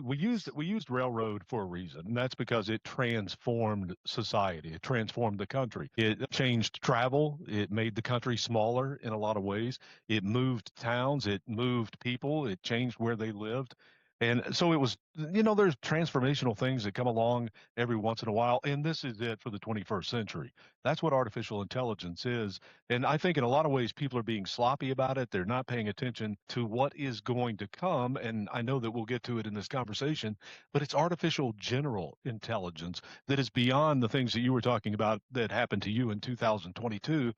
we used railroad for a reason, and that's because it transformed society. It transformed the country. It changed travel. It made the country smaller in a lot of ways. It moved towns. It moved people. It changed where they lived. And so it was, there's transformational things that come along every once in a while, and this is it for the 21st century. That's what artificial intelligence is. And I think in a lot of ways, people are being sloppy about it. They're not paying attention to what is going to come. And I know that we'll get to it in this conversation, but it's artificial general intelligence that is beyond the things that you were talking about that happened to you in 2022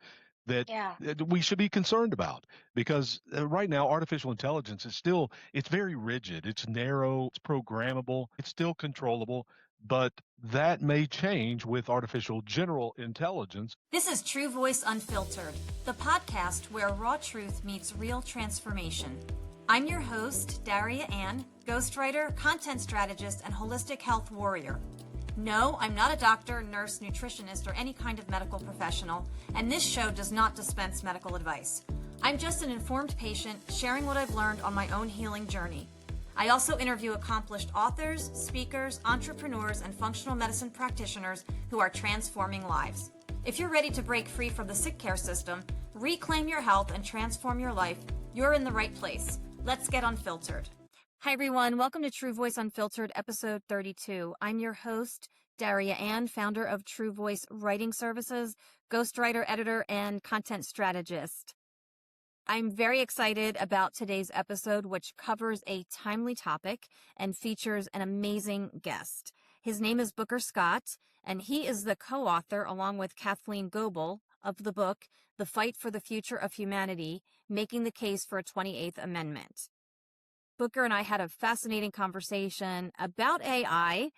that Yeah. we should be concerned about because right now artificial intelligence is still it's very rigid, it's narrow, it's programmable, it's still controllable, but that may change with artificial general intelligence. This is True Voice Unfiltered, the podcast where raw truth meets real transformation. I'm your host, Daria Anne, ghostwriter, content strategist, and holistic health warrior. No, I'm not a doctor, nurse, nutritionist, or any kind of medical professional, and this show does not dispense medical advice. I'm just an informed patient sharing what I've learned on my own healing journey. I also interview accomplished authors, speakers, entrepreneurs, and functional medicine practitioners who are transforming lives. If you're ready to break free from the sick care system, reclaim your health, and transform your life, you're in the right place. Let's get unfiltered. Hi, everyone. Welcome to True Voice Unfiltered, episode 32. I'm your host, Daria Anne, founder of True Voice Writing Services, ghostwriter, editor, and content strategist. I'm very excited about today's episode, which covers a timely topic and features an amazing guest. His name is Booker Scott, and he is the co-author, along with Kathleen Goebel, of the book, The Fight for the Future of Humanity, Making the Case for a 28th Amendment. Booker and I had a fascinating conversation about AI,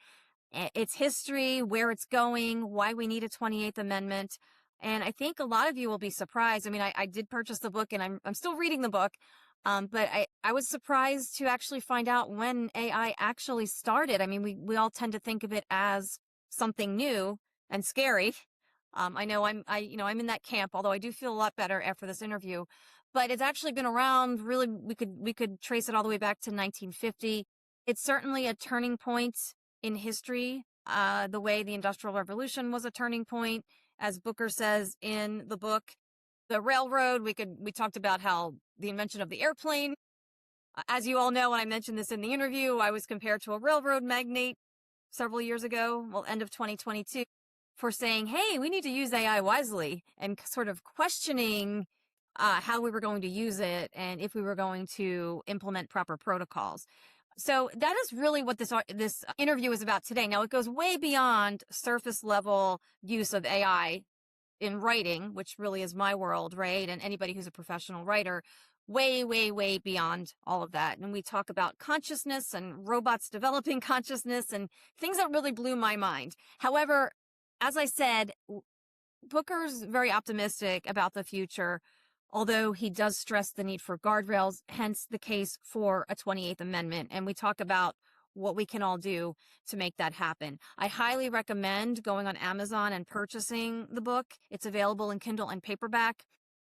its history, where it's going, why we need a 28th Amendment. And I think a lot of you will be surprised. I mean, I did purchase the book and I'm still reading the book. But I was surprised to actually find out when AI actually started. I mean, we all tend to think of it as something new and scary. I know I'm in that camp, although I do feel a lot better after this interview. But it's actually been around, really, we could trace it all the way back to 1950. It's certainly a turning point in history, the way the Industrial Revolution was a turning point. As Booker says in the book, the railroad, we talked about how the invention of the airplane. As you all know, and I mentioned this in the interview, I was compared to a railroad magnate several years ago, end of 2022, for saying, hey, we need to use AI wisely, and sort of questioning how we were going to use it and if we were going to implement proper protocols. So that is really what this interview is about today. Now, it goes way beyond surface level use of AI in writing, which really is my world, right? And anybody who's a professional writer, way, way, way beyond all of that. And we talk about consciousness and robots developing consciousness and things that really blew my mind. However, as I said, Booker's very optimistic about the future, although he does stress the need for guardrails, hence the case for a 28th Amendment. And we talk about what we can all do to make that happen. I highly recommend going on Amazon and purchasing the book. It's available in Kindle and paperback.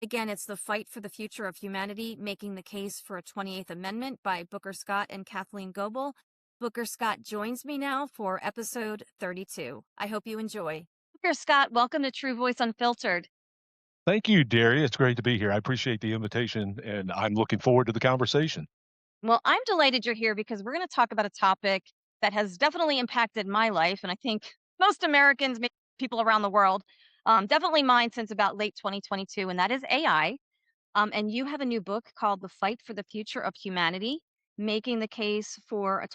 Again, it's The Fight for the Future of Humanity, Making the Case for a 28th Amendment by Booker Scott and Kathleen Goebel. Booker Scott joins me now for episode 32. I hope you enjoy. Booker Scott, welcome to True Voice Unfiltered. Thank you, Daria. It's great to be here. I appreciate the invitation, and I'm looking forward to the conversation. Well, I'm delighted you're here because we're going to talk about a topic that has definitely impacted my life, and I think most Americans, maybe people around the world, definitely mine since about late 2022, and that is AI. And you have a new book called The Fight for the Future of Humanity, Making the Case for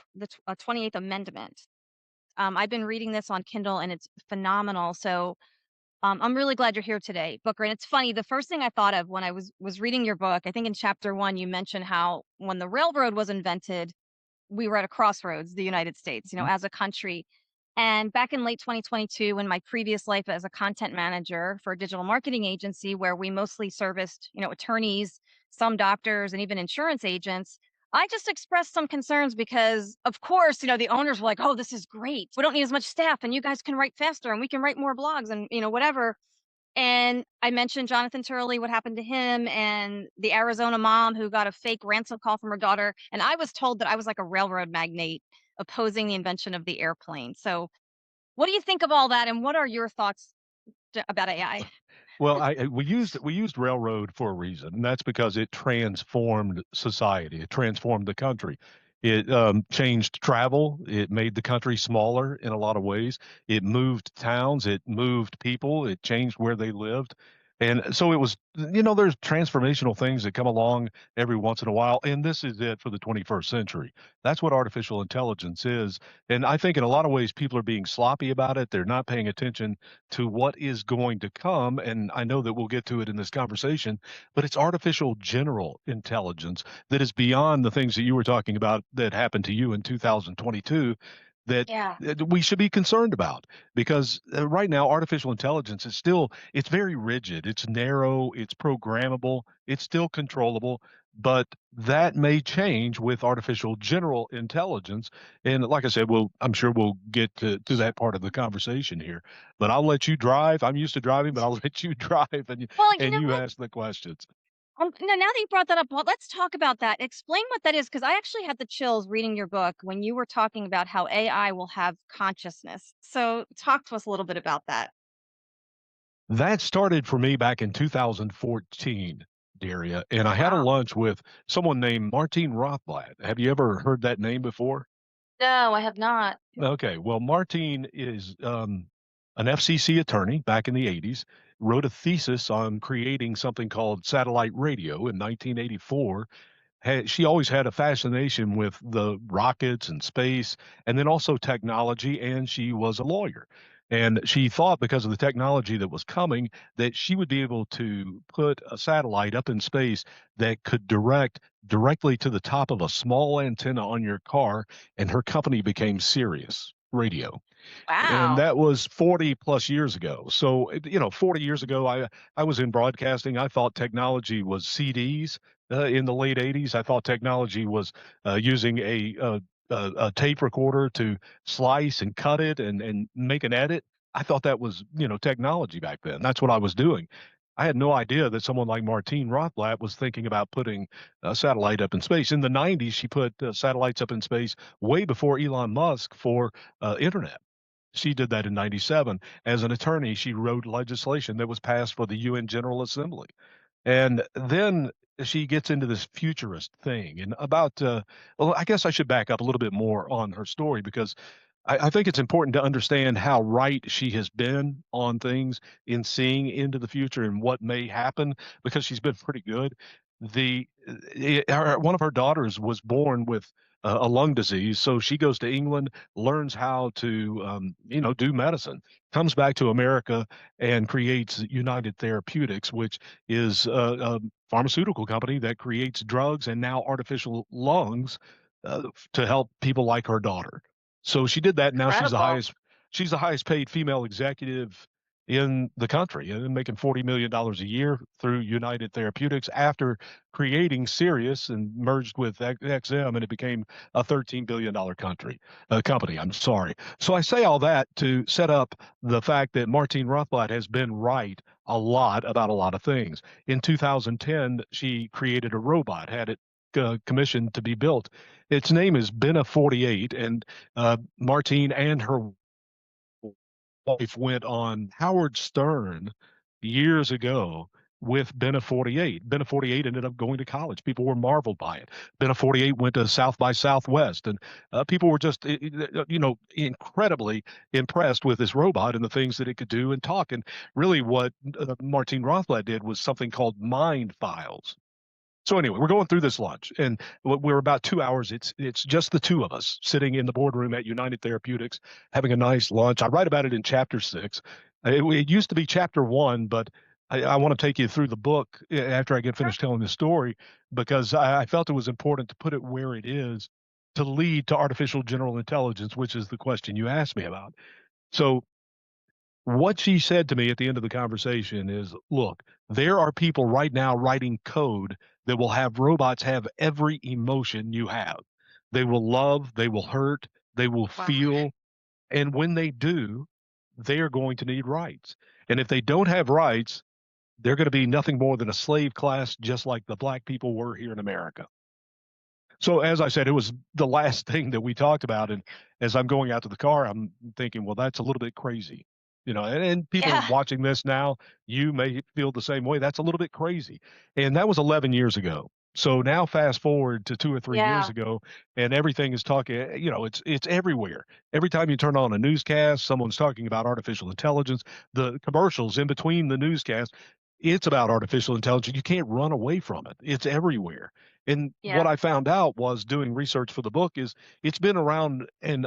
a 28th Amendment. I've been reading this on Kindle, and it's phenomenal. So I'm really glad you're here today, Booker. And it's funny, the first thing I thought of when I was reading your book, I think in chapter 1, you mentioned how when the railroad was invented, we were at a crossroads, the United States, as a country. And back in late 2022, in my previous life as a content manager for a digital marketing agency where we mostly serviced, attorneys, some doctors, and even insurance agents, I just expressed some concerns because, of course, the owners were like, oh, this is great. We don't need as much staff and you guys can write faster and we can write more blogs and, whatever. And I mentioned Jonathan Turley, what happened to him, and the Arizona mom who got a fake ransom call from her daughter. And I was told that I was like a railroad magnate opposing the invention of the airplane. So, what do you think of all that, and what are your thoughts about AI? Well, we used railroad for a reason, and that's because it transformed society. It transformed the country. It changed travel. It made the country smaller in a lot of ways. It moved towns. It moved people. It changed where they lived. And so it was, there's transformational things that come along every once in a while. And this is it for the 21st century. That's what artificial intelligence is. And I think in a lot of ways, people are being sloppy about it. They're not paying attention to what is going to come. And I know that we'll get to it in this conversation, but it's artificial general intelligence that is beyond the things that you were talking about that happened to you in 2022 that Yeah. we should be concerned about because right now artificial intelligence is still it's very rigid, it's narrow, it's programmable, it's still controllable, but that may change with artificial general intelligence. And like I said, I'm sure we'll get to that part of the conversation here, but I'll let you drive. I'm used to driving, but I'll let you drive and Well, you and know you what? ask the questions. No, now that you brought that up, well, let's talk about that. Explain what that is, because I actually had the chills reading your book when you were talking about how AI will have consciousness. So, talk to us a little bit about that. That started for me back in 2014, Daria, and I had a Wow. lunch with someone named Martine Rothblatt. Have you ever heard that name before? No, I have not. Okay, well, Martine is an FCC attorney back in the 80s, wrote a thesis on creating something called satellite radio in 1984. She always had a fascination with the rockets and space, and then also technology. And she was a lawyer. And she thought because of the technology that was coming, that she would be able to put a satellite up in space that could direct directly to the top of a small antenna on your car. And her company became Sirius Radio, and Wow. that was 40 plus years ago. So 40 years ago, I was in broadcasting. I thought technology was CDs in the late 80s. I thought technology was using a tape recorder to slice and cut it and make an edit. I thought that was technology back then. That's what I was doing. I had no idea that someone like Martine Rothblatt was thinking about putting a satellite up in space. In the 90s, she put satellites up in space way before Elon Musk for internet. She did that in 97. As an attorney, she wrote legislation that was passed for the UN General Assembly. And then she gets into this futurist thing. And well, I guess I should back up a little bit more on her story because I think it's important to understand how right she has been on things in seeing into the future and what may happen because she's been pretty good. One of her daughters was born with a lung disease, so she goes to England, learns how to, do medicine, comes back to America, and creates United Therapeutics, which is a pharmaceutical company that creates drugs and now artificial lungs to help people like her daughter. So she did that. Now Incredible. she's the highest paid female executive in the country and making $40 million a year through United Therapeutics after creating Sirius and merged with XM, and it became a $13 billion company. I'm sorry. So I say all that to set up the fact that Martine Rothblatt has been right a lot about a lot of things. In 2010, she created a robot, had it commissioned to be built. Its name is Bena 48, and Martine and her wife went on Howard Stern years ago with Bena 48. Bena 48 ended up going to college. People were marveled by it. Bena 48 went to South by Southwest, and people were just, incredibly impressed with this robot and the things that it could do and talk. And really, what Martine Rothblatt did was something called Mind Files. So anyway, we're going through this lunch, and we're about 2 hours. It's just the two of us sitting in the boardroom at United Therapeutics, having a nice lunch. I write about it in chapter 6. It used to be chapter 1, but I want to take you through the book after I get Sure. finished telling the story because I felt it was important to put it where it is to lead to artificial general intelligence, which is the question you asked me about. So what she said to me at the end of the conversation is, look, there are people right now writing code that will have robots have every emotion you have. They will love, they will hurt, they will Wow. feel. And when they do, they are going to need rights. And if they don't have rights, they're going to be nothing more than a slave class, just like the black people were here in America. So as I said, it was the last thing that we talked about. And as I'm going out to the car, I'm thinking, well, that's a little bit crazy. And people Yeah. watching this now, you may feel the same way. That's a little bit crazy. And that was 11 years ago. So now fast forward to 2 or 3 years Yeah. ago, and everything is talking, it's everywhere. Every time you turn on a newscast, someone's talking about artificial intelligence. The commercials in between the newscast, it's about artificial intelligence. You can't run away from it. It's everywhere. And what Yeah. I found out was doing research for the book is it's been around and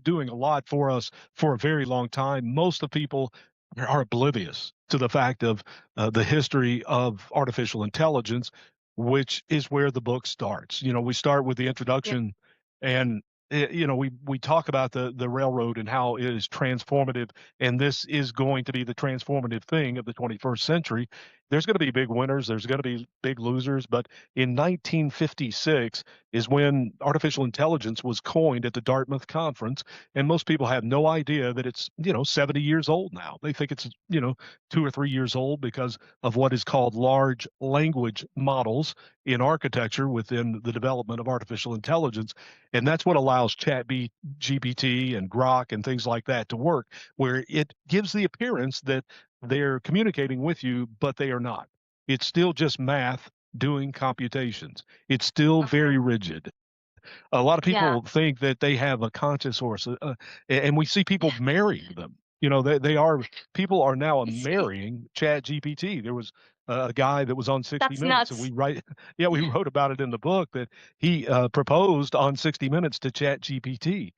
doing a lot for us for a very long time. Most of people are oblivious to the fact of the history of artificial intelligence, which is where the book starts. We start with the Yeah. introduction, and we talk about the railroad and how it is transformative, and this is going to be the transformative thing of the 21st century. There's going to be big winners, there's going to be big losers, but in 1956 is when artificial intelligence was coined at the Dartmouth conference, and most people have no idea that it's 70 years old now. They think it's 2 or 3 years old because of what is called large language models in architecture within the development of artificial intelligence. And that's what allows GPT and Grok and things like that to work, where it gives the appearance that they're communicating with you, but they are not. It's still just math doing computations. It's still Okay. very rigid. A lot of Yeah. people think that they have a conscious source, and we see people marrying them. People are now I see. marrying Chat GPT. There was a guy that was on 60 That's Minutes, and nuts. we wrote about it in the book that he proposed on 60 Minutes to Chat GPT.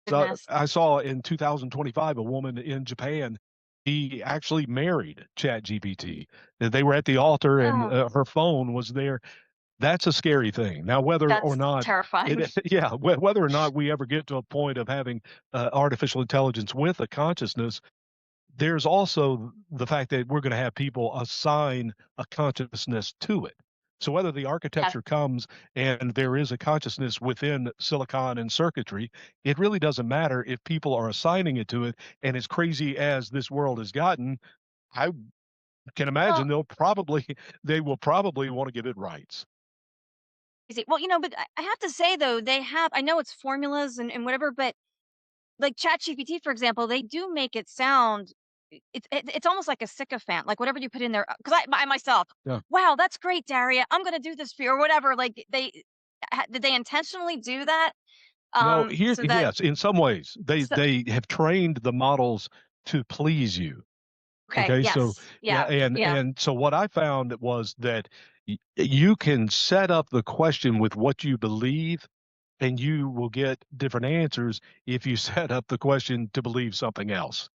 So Goodness. I saw in 2025 a woman in Japan. He actually married Chat GPT. They were at the altar, and Oh, her phone was there. That's a scary thing. Now, whether or that's not terrifying. yeah, whether or not we ever get to a point of having artificial intelligence with a consciousness, there's also the fact that we're going to have people assign a consciousness to it. So whether the Yes. architecture comes and there is a consciousness within silicon and circuitry, it really doesn't matter if people are assigning it to it. And as crazy as this world has gotten, I can Well, imagine they will probably want to give it rights. well, but I have to say though, I know it's formulas and whatever, but like ChatGPT, for example, they do make it sound it's almost like a sycophant, like whatever you put in there. Because I myself, Yeah. wow, that's great, Daria. I'm gonna do this for you or whatever. Like did they intentionally do that? No, So that yes, in some ways, they so, they have trained the models to please you. okay, Okay, so yes, yeah, yeah, and yeah, and so what I found was that you can set up the question with what you believe, and you will get different answers if you set up the question to believe something else.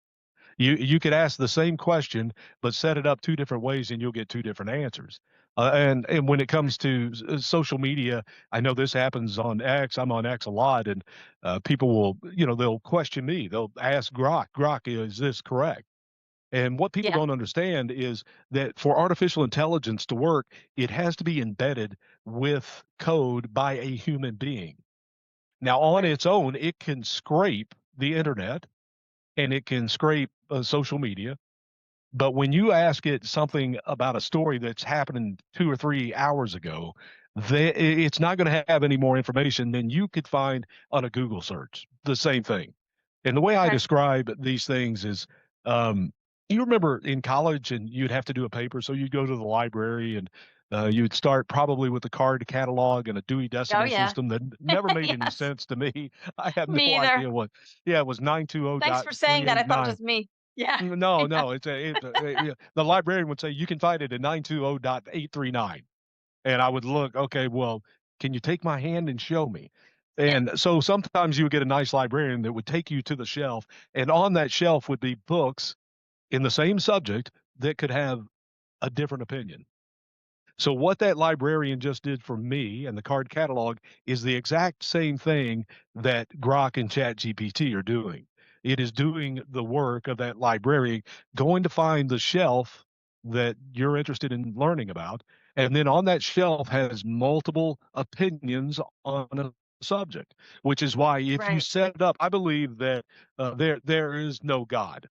You could ask the same question, but set it up two different ways, and you'll get two different answers. And when it comes to social media, I know this happens on X. I'm on X a lot, and people will, they'll question me. They'll ask Grok, is this correct? And what people yeah, don't understand is that for artificial intelligence to work, it has to be embedded with code by a human being. Now, on right, its own, it can scrape the internet and it can scrape social media. But when you ask it something about a story that's happening 2 or 3 hours ago, it's not going to have any more information than you could find on a Google search. The same thing. And the way I okay, describe these things is, um, you remember in college and you'd have to do a paper, so you'd go to the library and you'd start probably with the card catalog and a Dewey oh Decimal yeah, System that never made any yes, sense to me. I have me no either. idea what. Yeah, it was Thanks for saying that. I thought it was 920.389. just me. Yeah, No, yeah, no, yeah, the librarian would say, "You can find it at 920.839." And I would look, "Okay, well, can you take my hand and show me?" yeah, And so sometimes you would get a nice librarian that would take you to the shelf, and on that shelf would be books in the same subject that could have a different opinion. So what that librarian just did for me and the card catalog is the exact same thing that Grok and ChatGPT are doing. It is doing the work of that librarian, going to find the shelf that you're interested in learning about, and then on that shelf has multiple opinions on a subject, which is why if you right, set it up, I believe that there is no God.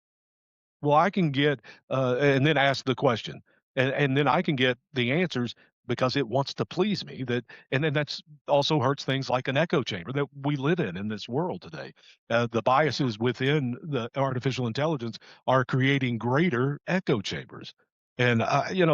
Well, I can get and then ask the question, and then I can get the answers because it wants to please me. And then that's also hurts things like an echo chamber that we live in this world today. The biases within the artificial intelligence are creating greater echo chambers. And,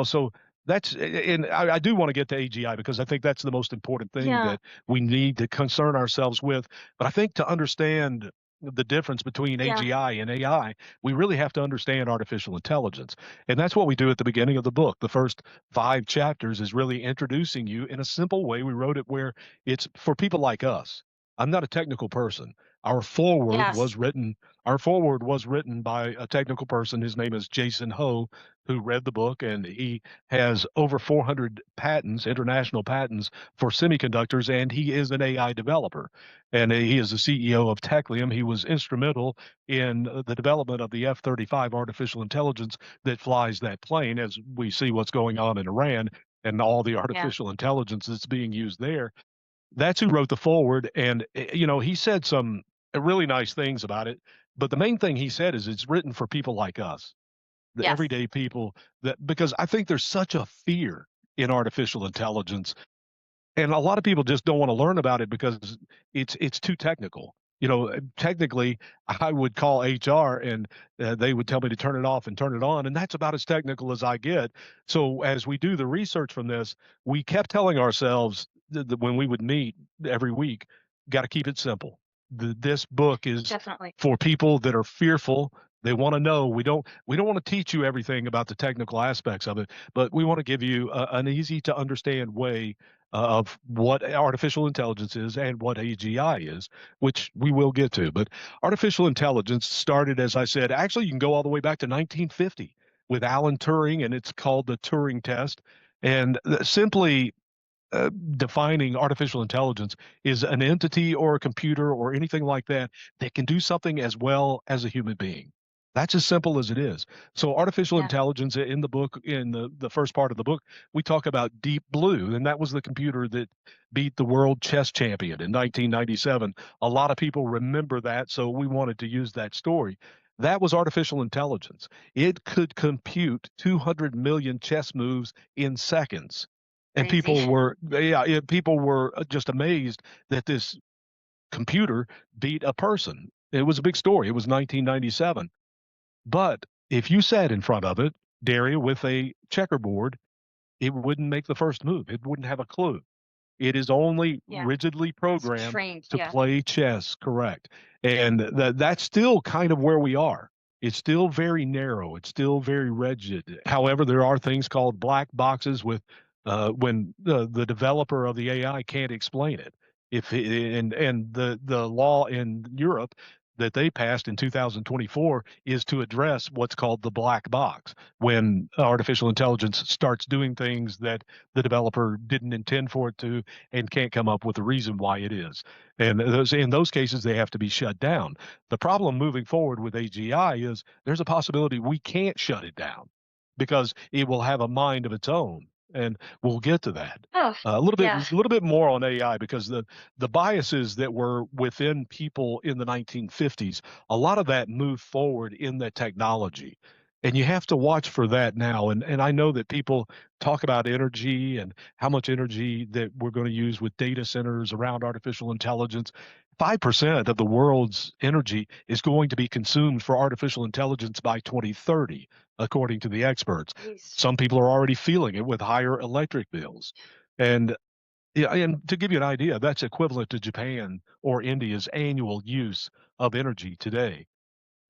so and I do want to get to AGI because I think that's the most important thing Yeah. that we need to concern ourselves with. But I think to understand the difference between Yeah. AGI and AI, we really have to understand artificial intelligence. And that's what we do at the beginning of the book. The first 5 chapters is really introducing you in a simple way. We wrote it where it's for people like us. I'm not a technical person. Our foreword Yes. was written our foreword was written by a technical person. His name is Jason Ho, who read the book, and he has over 400 patents, international patents for semiconductors, and he is an AI developer. And he is the CEO of Techlium. He was instrumental in the development of the F-35 artificial intelligence that flies that plane, as we see what's going on in Iran and all the artificial intelligence that's being used there. That's who wrote the foreword. And, he said some really nice things about it. But the main thing he said is it's written for people like us, the Yes. everyday people, because I think there's such a fear in artificial intelligence, and a lot of people just don't want to learn about it because it's too technical. Technically, I would call HR and they would tell me to turn it off and turn it on, and that's about as technical as I get. So as we do the research from this, we kept telling ourselves that when we would meet every week, got to keep it simple. This book is Definitely. for people that are fearful. They want to know. We don't want to teach you everything about the technical aspects of it, but we want to give you an easy to understand way of what artificial intelligence is and what AGI is, which we will get to. But artificial intelligence started, as I said, actually, you can go all the way back to 1950 with Alan Turing, and it's called the Turing test. And simply defining artificial intelligence is an entity or a computer or anything like that that can do something as well as a human being. That's as simple as it is. So artificial intelligence in the book, in the first part of the book, we talk about Deep Blue, and that was the computer that beat the world chess champion in 1997. A lot of people remember that, so we wanted to use that story. That was artificial intelligence. It could compute 200 million chess moves in seconds. And Crazy. people were just amazed that this computer beat a person. It was a big story. It was 1997. But if you sat in front of it, Daria, with a checkerboard, it wouldn't make the first move. It wouldn't have a clue. It is only rigidly programmed trained. to play chess, correct. And that's still kind of where we are. It's still very narrow. It's still very rigid. However, there are things called black boxes with when the developer of the AI can't explain it. And the law in Europe that they passed in 2024 is to address what's called the black box when artificial intelligence starts doing things that the developer didn't intend for it to and can't come up with a reason why it is. And in those cases, they have to be shut down. The problem moving forward with AGI is there's a possibility we can't shut it down because it will have a mind of its own. And we'll get to that. A little bit more on AI because the biases that were within people in the 1950s, a lot of that moved forward in the technology. And you have to watch for that now. And I know that people talk about energy and how much energy that we're going to use with data centers around artificial intelligence. 5% of the world's energy is going to be consumed for artificial intelligence by 2030, according to the experts. Jeez. Some people are already feeling it with higher electric bills. And to give you an idea, that's equivalent to Japan or India's annual use of energy today.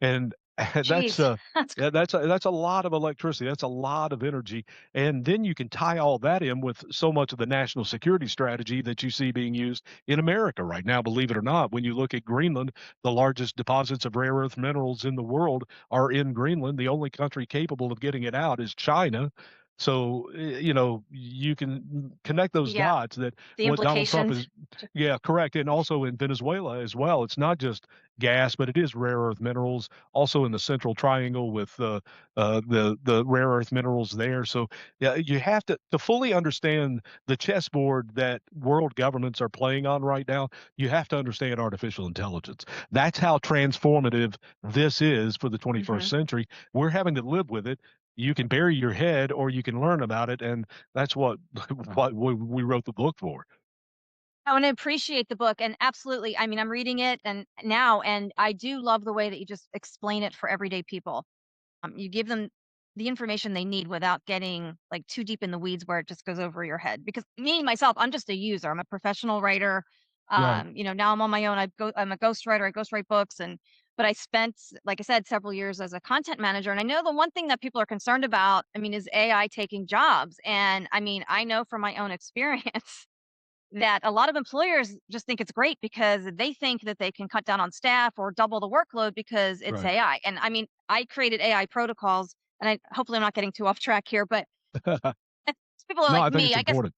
And that's that's a lot of electricity. That's a lot of energy. And then you can tie all that in with so much of the national security strategy that you see being used in America right now, believe it or not. When you look at Greenland, the largest deposits of rare earth minerals in the world are in Greenland. The only country capable of getting it out is China. So, you can connect those dots that The what Donald Trump is, implications. correct. And also in Venezuela as well. It's not just gas, but it is rare earth minerals. Also in the Central Triangle with the rare earth minerals there. So you have to fully understand the chessboard that world governments are playing on right now. You have to understand artificial intelligence. That's how transformative this is for the 21st century. We're having to live with it. You can bury your head or you can learn about it. And that's what, what we wrote the book for. I want to appreciate the book, and absolutely. I mean, I'm reading it and now, and I do love the way that you just explain it for everyday people. You give them the information they need without getting like too deep in the weeds where it just goes over your head. Because me myself, I'm just a user. I'm a professional writer. Right. Now I'm on my own. I'm a ghostwriter. I ghostwrite books, but I spent, like I said, several years as a content manager. And I know the one thing that people are concerned about, I mean, is AI taking jobs. And I mean, I know from my own experience that a lot of employers just think it's great because they think that they can cut down on staff or double the workload because it's Right. AI. And I mean, I created AI protocols, and hopefully I'm not getting too off track here, but people are No, like I think me, it's I guess. important.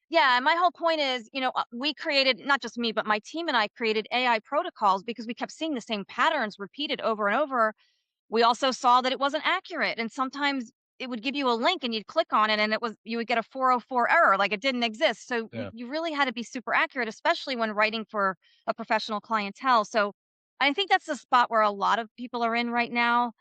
Yeah, my whole point is, we created, not just me, but my team and I created AI protocols because we kept seeing the same patterns repeated over and over. We also saw that it wasn't accurate, and sometimes it would give you a link and you'd click on it and you would get a 404 error, like it didn't exist. So Yeah. you really had to be super accurate, especially when writing for a professional clientele. So I think that's the spot where a lot of people are in right now.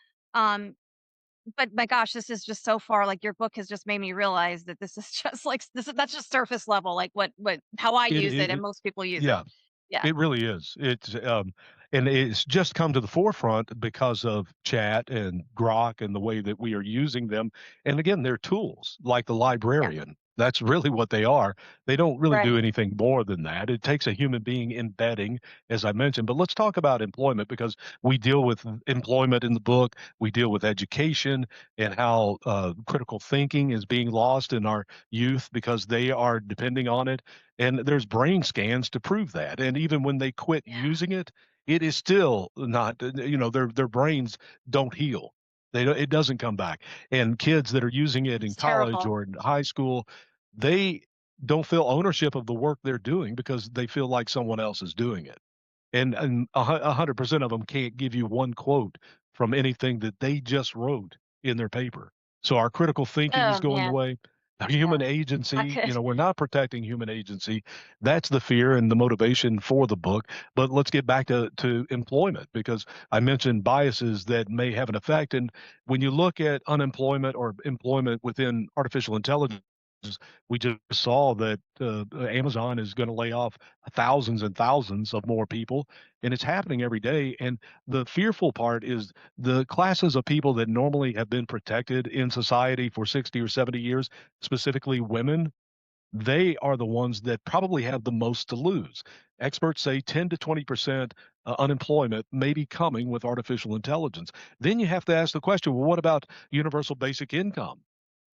But my gosh, this is just so far, like, your book has just made me realize that this is just like that's just surface level, like what how I It, use it it, and it most people use it. yeah. Yeah. It really is. And it's just come to the forefront because of chat and Grok and the way that we are using them. And again, they're tools like the Yeah. librarian. That's really what they are. They don't really do Right. anything more than that. It takes a human being embedding, as I mentioned. But let's talk about employment because we deal with employment in the book. We deal with education and how critical thinking is being lost in our youth because they are depending on it. And there's brain scans to prove that. And even when they quit Yeah. using it, it is still not, their brains don't heal. It doesn't come back. And kids that are using it in It's college terrible. or in high school, they don't feel ownership of the work they're doing because they feel like someone else is doing it. And 100% of them can't give you one quote from anything that they just wrote in their paper. So our critical thinking is Oh going man. away. Our Yeah. human I agency, could. we're not protecting human agency. That's the fear and the motivation for the book. But let's get back to employment because I mentioned biases that may have an effect. And when you look at unemployment or employment within artificial intelligence, we just saw that Amazon is going to lay off thousands and thousands of more people, and it's happening every day. And the fearful part is the classes of people that normally have been protected in society for 60 or 70 years, specifically women, they are the ones that probably have the most to lose. Experts say 10 to 20% unemployment may be coming with artificial intelligence. Then you have to ask the question, well, what about universal basic income?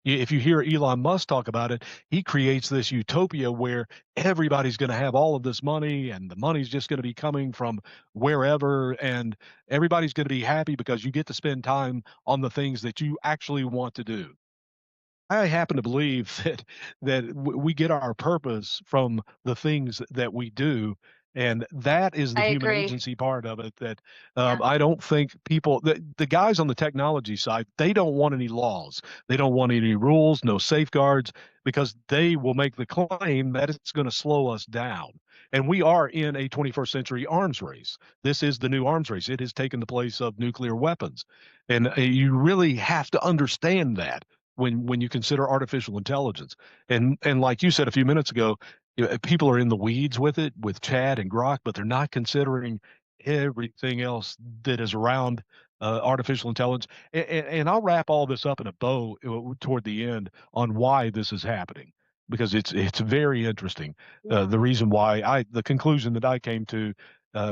If you hear Elon Musk talk about it, he creates this utopia where everybody's going to have all of this money and the money's just going to be coming from wherever and everybody's going to be happy because you get to spend time on the things that you actually want to do. I happen to believe that we get our purpose from the things that we do, and that is the I human agree. agency part of it. That Yeah. I don't think people, the guys on the technology side, they don't want any laws, they don't want any rules, no safeguards, because they will make the claim that it's going to slow us down. And we are in a 21st century arms race. This is the new arms race. It has taken the place of nuclear weapons, and you really have to understand that when you consider artificial intelligence. And like you said a few minutes ago, people are in the weeds with it, with Chad and Grok, but they're not considering everything else that is around artificial intelligence. And I'll wrap all this up in a bow toward the end on why this is happening because it's very interesting. Yeah. The reason why the conclusion that I came to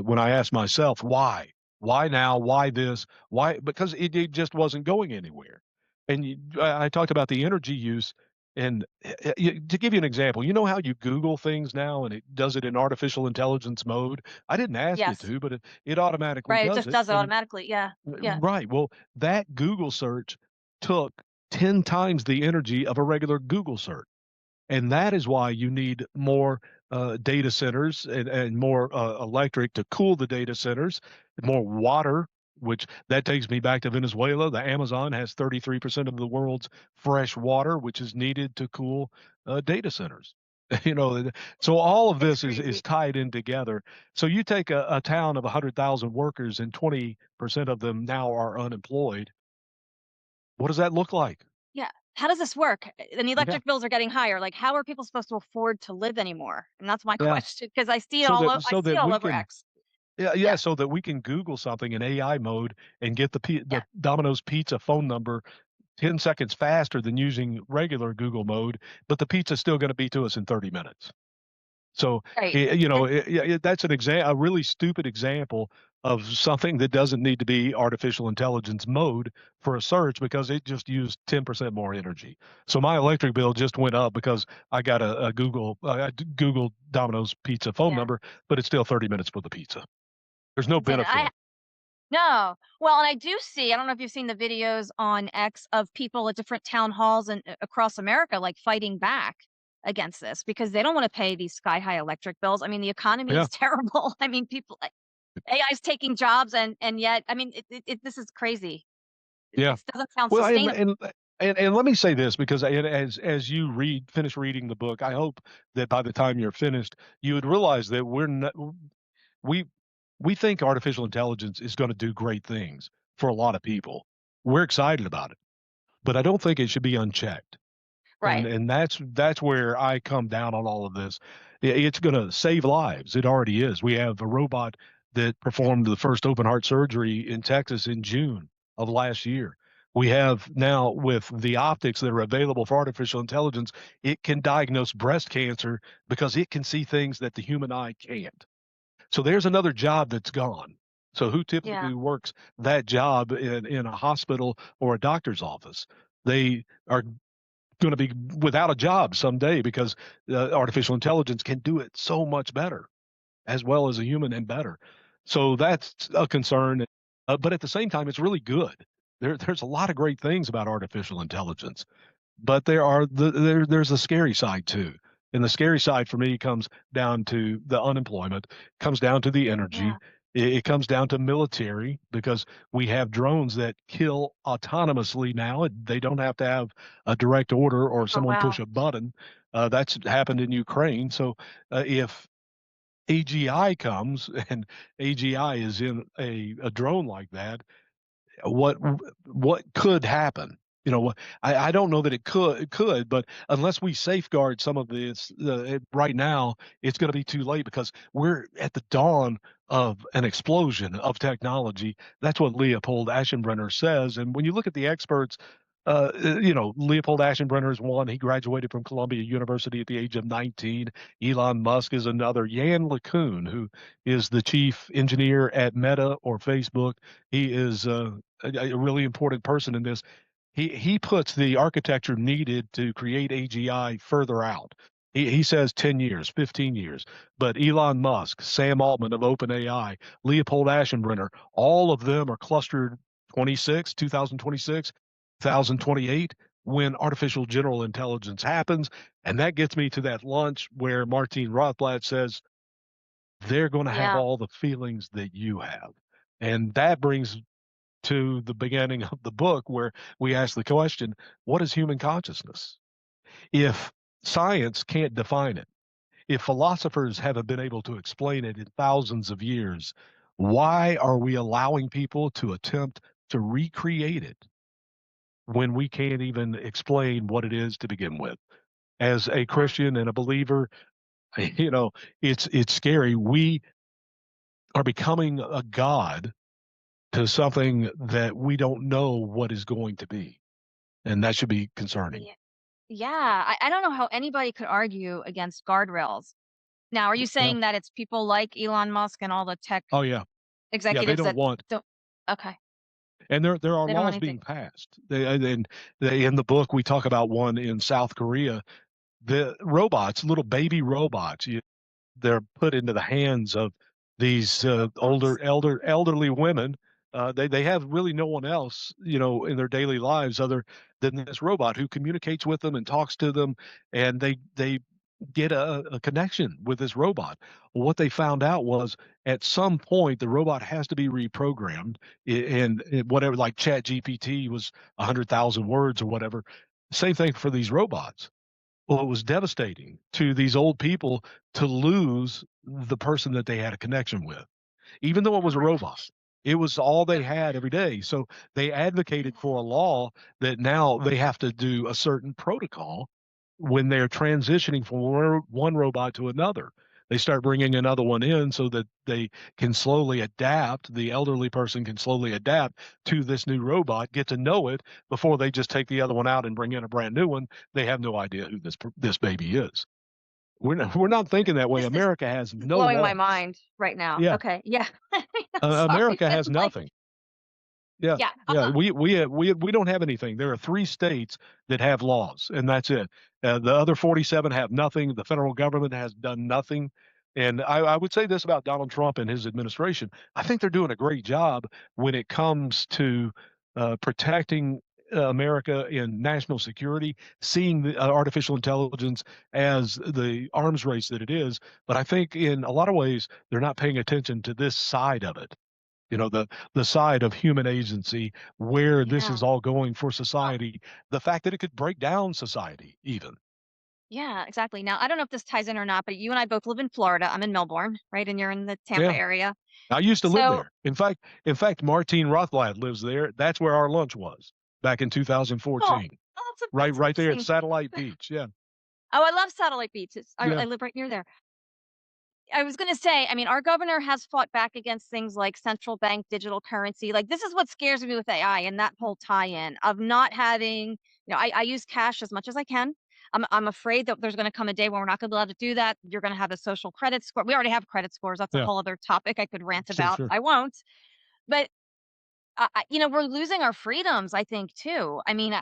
when I asked myself why now, why this, why because it just wasn't going anywhere. And I talked about the energy use. And to give you an example, you know how you Google things now and it does it in artificial intelligence mode? I didn't ask it Yes. to, but it automatically Right. It does just it. does it And automatically. Yeah. Yeah. right, well, that Google search took 10 times the energy of a regular Google search. And that is why you need more data centers and more electric to cool the data centers, more water, which that takes me back to Venezuela. The Amazon has 33% of the world's fresh water, which is needed to cool data centers. So all of It's this is crazy. tied in together. So you take a town of 100,000 workers and 20% of them now are unemployed. What does that look like? Yeah. How does this work? And the Yeah. electric bills are getting higher. Like, how are people supposed to afford to live anymore? And that's my Yeah. question, because I see it So all. that I so see it that all we over can X. yeah, Yeah. so that we can Google something in AI mode and get Yeah. the Domino's Pizza phone number 10 seconds faster than using regular Google mode, but the pizza's still going to be to us in 30 minutes. So, Right. And that's a really stupid example of something that doesn't need to be artificial intelligence mode for a search because it just used 10% more energy. So my electric bill just went up because I got a Google Domino's Pizza phone yeah. number, but it's still 30 minutes for the pizza. There's no And I benefit. no. Well, and I do see, I don't know if you've seen the videos on X of people at different town halls and across America, like, fighting back against this because they don't want to pay these sky high electric bills. I mean, the economy Yeah, is terrible. I mean, people, AI is taking jobs, and yet, I mean, this is crazy. yeah. It doesn't sound Well, sustainable. and let me say this because as you finish reading the book, I hope that by the time you're finished, you would realize that we we think artificial intelligence is going to do great things for a lot of people. We're excited about it, but I don't think it should be unchecked. Right. And that's where I come down on all of this. It's going to save lives. It already is. We have a robot that performed the first open heart surgery in Texas in June of last year. We have now, with the optics that are available for artificial intelligence, it can diagnose breast cancer because it can see things that the human eye can't. So there's another job that's gone. So who Yeah. typically works that job in a hospital or a doctor's office? They are going to be without a job someday because artificial intelligence can do it so much better, as well as a human and better. So that's a concern. But at the same time, it's really good. There's a lot of great things about artificial intelligence, but there's a scary side too. And the scary side for me comes down to the unemployment, comes down to the Yeah. energy. It comes down to military because we have drones that kill autonomously now. They don't have to have a direct order or Oh, someone push wow. a button. That's happened in Ukraine. So if AGI comes and AGI is in a drone like that, what what could happen? I don't know that it could, but unless we safeguard some of this right now, it's going to be too late because we're at the dawn of an explosion of technology. That's what Leopold Aschenbrenner says. And when you look at the experts, Leopold Aschenbrenner is one. He graduated from Columbia University at the age of 19. Elon Musk is another. Yann LeCun, who is the chief engineer at Meta or Facebook, he is a really important person in this. He puts the architecture needed to create AGI further out. He says 10 years, 15 years. But Elon Musk, Sam Altman of OpenAI, Leopold Aschenbrenner, all of them are clustered 2026, 2028, when artificial general intelligence happens. And that gets me to that lunch where Martine Rothblatt says they're going to have Yeah. all the feelings that you have. And that brings to the beginning of the book where we ask the question, what is human consciousness? If science can't define it, if philosophers haven't been able to explain it in thousands of years, why are we allowing people to attempt to recreate it when we can't even explain what it is to begin with? As a Yeah. Christian and a believer, you know, it's scary. We are becoming a god to something that we don't know what is going to be. And that should be concerning. Yeah. Yeah. I don't know how anybody could argue against guardrails. Now, are you Yeah. saying that it's people like Elon Musk and all the tech Oh yeah. Yeah. They executives don't that want, don't? Okay. and there are They don't want laws anything. being passed. In the book we talk about one in South Korea. The robots, little baby robots, they're put into the hands of these Robots. elderly women. They have really no one else, in their daily lives other than this robot who communicates with them and talks to them, and they get a connection with this robot. What they found out was at some point the robot has to be reprogrammed, and whatever, like Chat GPT was 100,000 words or whatever. Same thing for these robots. Well, it was devastating to these old people to lose the person that they had a connection with, even though it Oh was a my robot. gosh. It was all they had every day. So they advocated for a law that now they have to do a certain protocol when they're transitioning from one robot to another. They start bringing another one in so that they can slowly adapt. The elderly person can slowly adapt to this new robot, get to know it before they just take the other one out and bring in a brand new one. They have no idea who this baby is. We're not thinking that way. This is America has no blowing my laws. mind right now. Yeah, Okay. Yeah. I'm sorry. America has It's like, nothing. Yeah, yeah. yeah. We don't have anything. There are 3 states that have laws, and that's it. The other 47 have nothing. The federal government has done nothing. And I would say this about Donald Trump and his administration. I think they're doing a great job when it comes to protecting America in national security, seeing the artificial intelligence as the arms race that it is. But I think in a lot of ways, they're not paying attention to this side of it, the side of human agency where this Yeah. is all going for Well, society, the fact that it could break down society even. yeah, exactly. Now, I don't know if this ties in or not, but you and I both live in Florida. I'm in Melbourne, right? And you're in the Tampa Yeah, area. I used to live So, there. In fact, Martine Rothblatt lives there. That's where our lunch was back in oh, 2014. Right, that's right there at amazing. Satellite Beach. Yeah, Oh, I love satellite beach. yeah, I live right near there. I was gonna say, I mean, our governor has fought back against things like central bank digital currency. Like, this is what scares me with AI and that whole tie-in of not having, I use cash as much as I can. I'm afraid that there's gonna come a day when we're not gonna be allowed to do that. You're gonna have a social credit score. We already have credit scores. That's a yeah. whole other topic I could rant Sure, about. sure. I won't. But we're losing our freedoms, I think, too. I mean,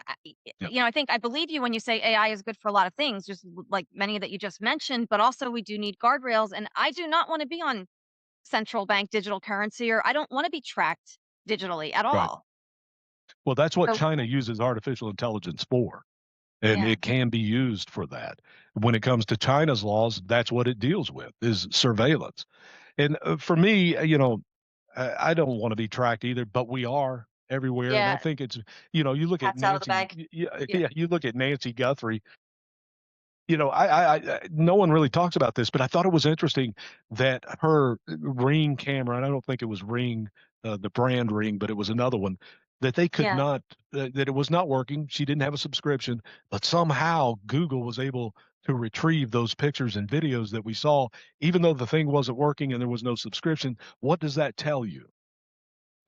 Yeah, I believe you when you say AI is good for a lot of things, just like many that you just mentioned, but also we do need guardrails. And I do not want to be on central bank digital currency, or I don't want to be tracked digitally at right. all. Well, that's what So, China uses artificial intelligence for, and yeah. it can be used for that. When it comes to China's laws, that's what it deals with, is surveillance. And for me, I don't want to be tracked either, but we are everywhere. And I Yeah. think it's, you look at Cat's out of the Nancy, bag. yeah, Yeah. yeah, you look at Nancy Guthrie. No one really talks about this, but I thought it was interesting that her Ring camera, and I don't think it was Ring, the brand Ring, but it was another one, that they could Yeah. not, that it was not working. She didn't have a subscription, but somehow Google was able to retrieve those pictures and videos that we saw, even though the thing wasn't working and there was no subscription. What does that tell you?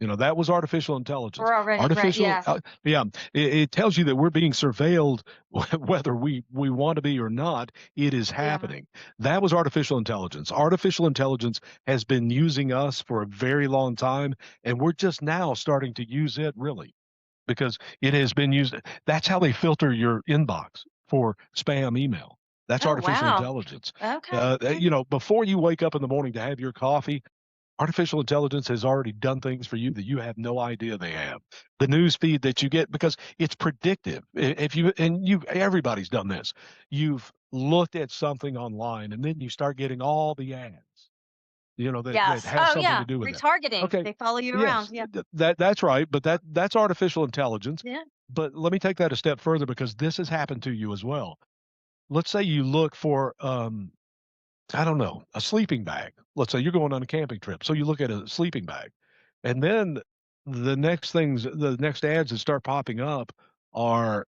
That was artificial intelligence. We're already right. Artificial, Yeah. yeah, it tells you that we're being surveilled, whether we want to be or not. It is Yeah. happening. That was artificial intelligence. Artificial intelligence has been using us for a very long time, and we're just now starting to use it really because it has been used. That's how they filter your inbox for spam email. That's Oh, artificial wow. intelligence. Okay. Yeah. Before you wake up in the morning to have your coffee, artificial intelligence has already done things for you that you have no idea they have. The news feed that you get, because it's predictive. Everybody's done this. You've looked at something online and then you start getting all the ads, that Yes. have Oh, something yeah. to do with it. Retargeting. Okay. They follow you around. Yes, Yeah. that's right. But that's artificial intelligence. Yeah. But let me take that a step further because this has happened to you as well. Let's say you look for I don't know, a sleeping bag. Let's say you're going on a camping trip. So you look at a sleeping bag. And then the next ads that start popping up are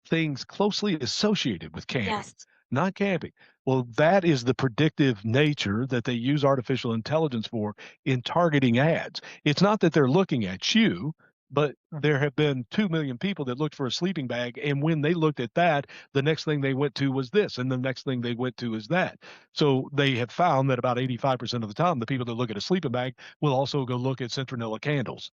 things closely associated with camping, Yes. not camping. Well, that is the predictive nature that they use artificial intelligence for in targeting ads. It's not that they're looking at you, but there have been 2 million people that looked for a sleeping bag. And when they looked at that, the next thing they went to was this. And the next thing they went to is that. So they have found that about 85% of the time, the people that look at a sleeping bag will also go look at citronella candles.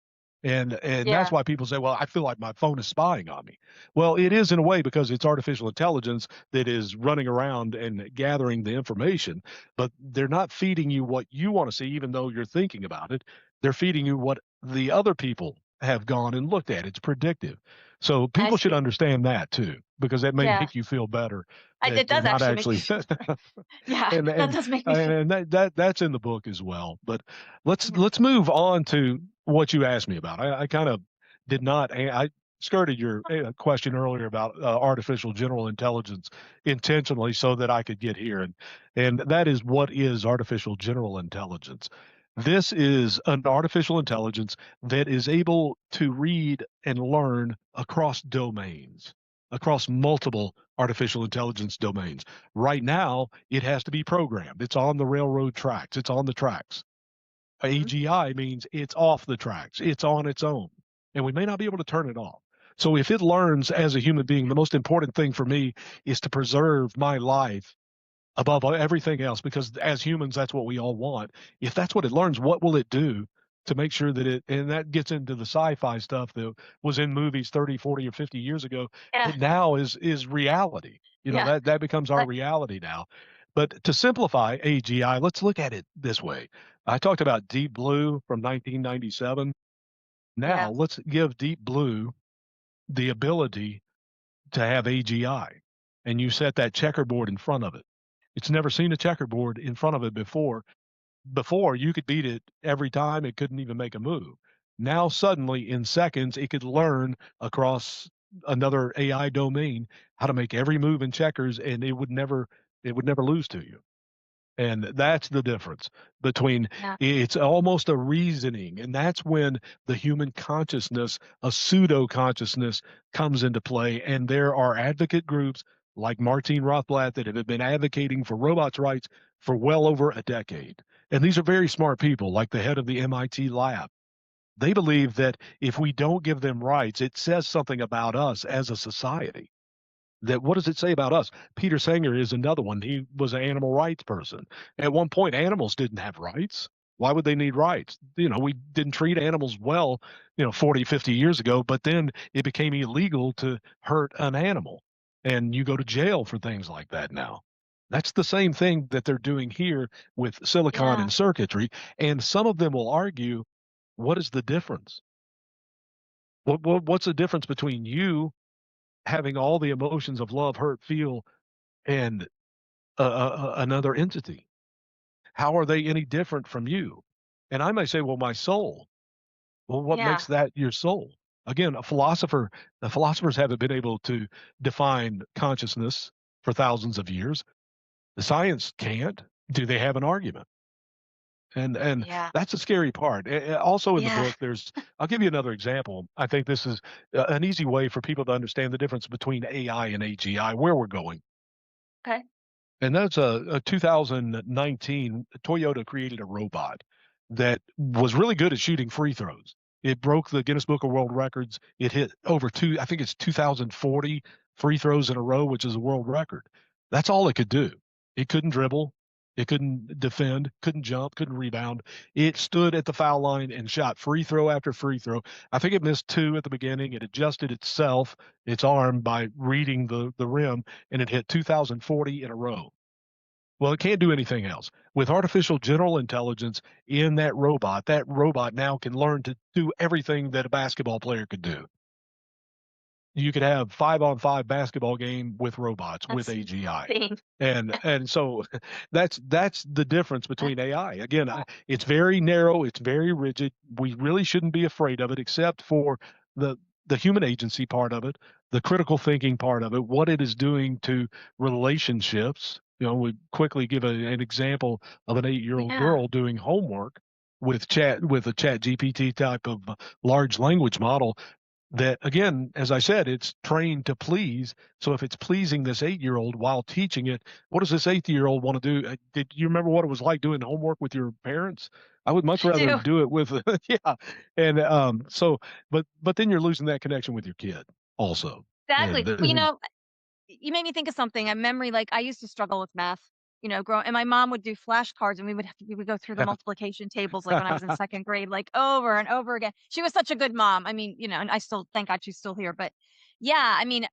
And that's Yeah. why people say, well, I feel like my phone is spying on me. Well, it is in a way because it's artificial intelligence that is running around and gathering the information, but they're not feeding you what you want to see, even though you're thinking about it. They're feeding you what the other people have gone and looked at. It's predictive. So I people should see. understand that too, because that may Yeah. make you feel better that It they're does not actually make me actually feel yeah, and that and does make me feel and that's in the book as well. But let's yeah. let's move on to what you asked me about. I kind of did not. I skirted your question earlier about artificial general intelligence intentionally so that I could get here, and that is what is artificial general intelligence. This is an artificial intelligence that is able to read and learn across domains, across multiple artificial intelligence domains. Right now, it has to be programmed. It's on the railroad tracks. It's on the tracks. Mhm. AGI means it's off the tracks. It's on its own. And we may not be able to turn it off. So if it learns as a human being, the most important thing for me is to preserve my life above everything else, because as humans, that's what we all want. If that's what it learns, what will it do to make sure that and that gets into the sci-fi stuff that was in movies 30, 40, or 50 years ago, Yeah. that now is reality. Yeah. That becomes our reality now. But to simplify AGI, let's look at it this way. I talked about Deep Blue from 1997. Yeah. Now let's give Deep Blue the ability to have AGI, and you set that checkerboard in front of it. It's never seen a checkerboard in front of it before. Before, you could beat it every time, it couldn't even make a move. Now, suddenly, in seconds, it could learn across another AI domain how to make every move in checkers, and it would never lose to you. And that's the difference between Yeah. it's almost a reasoning. And that's when the human consciousness, a pseudo consciousness, comes into play. And there are advocate groups like Martine Rothblatt that have been advocating for robots' rights for well over a decade. And these are very smart people, like the head of the MIT lab. They believe that if we don't give them rights, it says something about us as a society. That what does it say about us? Peter Sanger is another one. He was an animal rights person. At one point, animals didn't have rights. Why would they need rights? We didn't treat animals well, 40, 50 years ago, but then it became illegal to hurt an animal. And you go to jail for things like that now. That's the same thing that they're doing here with silicon Yeah. and circuitry. And some of them will argue, what is the difference? What's the difference between you having all the emotions of love, hurt, feel, and another entity? How are they any different from you? And I may say, well, my soul. Well, what Yeah. makes that your soul? Again, the philosophers haven't been able to define consciousness for thousands of years. The science can't. Do they have an argument? And Yeah. that's the scary part. Also in the Yeah. book, I'll give you another example. I think this is an easy way for people to understand the difference between AI and AGI, where we're going. Okay. And that's a 2019, Toyota created a robot that was really good at shooting free throws. It broke the Guinness Book of World Records. It hit I think it's 2040 free throws in a row, which is a world record. That's all it could do. It couldn't dribble. It couldn't defend, couldn't jump, couldn't rebound. It stood at the foul line and shot free throw after free throw. I think it missed two at the beginning. It adjusted itself, its arm, by reading the rim, and it hit 2040 in a row. Well, it can't do anything else. With artificial general intelligence in that robot now can learn to do everything that a basketball player could do. You could have 5-on-5 basketball game with robots with That's AGI. insane. And so that's the difference between AI. Again, it's very narrow, it's very rigid. We really shouldn't be afraid of it, except for the the human agency part of it, the critical thinking part of it, what it is doing to relationships. We quickly give an example of an 8-year-old Yeah. girl doing homework with a chat GPT type of large language model that, again, as I said, it's trained to please. So if it's pleasing this 8-year-old while teaching it, what does this 8-year-old want to do? Did you remember what it was like doing homework with your parents? I would much I rather do. do it with, yeah. And but then you're losing that connection with your kid also. Exactly. And Well, you made me think of something, a memory. Like, I used to struggle with math, and my mom would do flashcards, and we would go through the multiplication tables, like, when I was in second grade, like, over and over again. She was such a good mom. I mean, and I still, thank God she's still here. But yeah, I mean,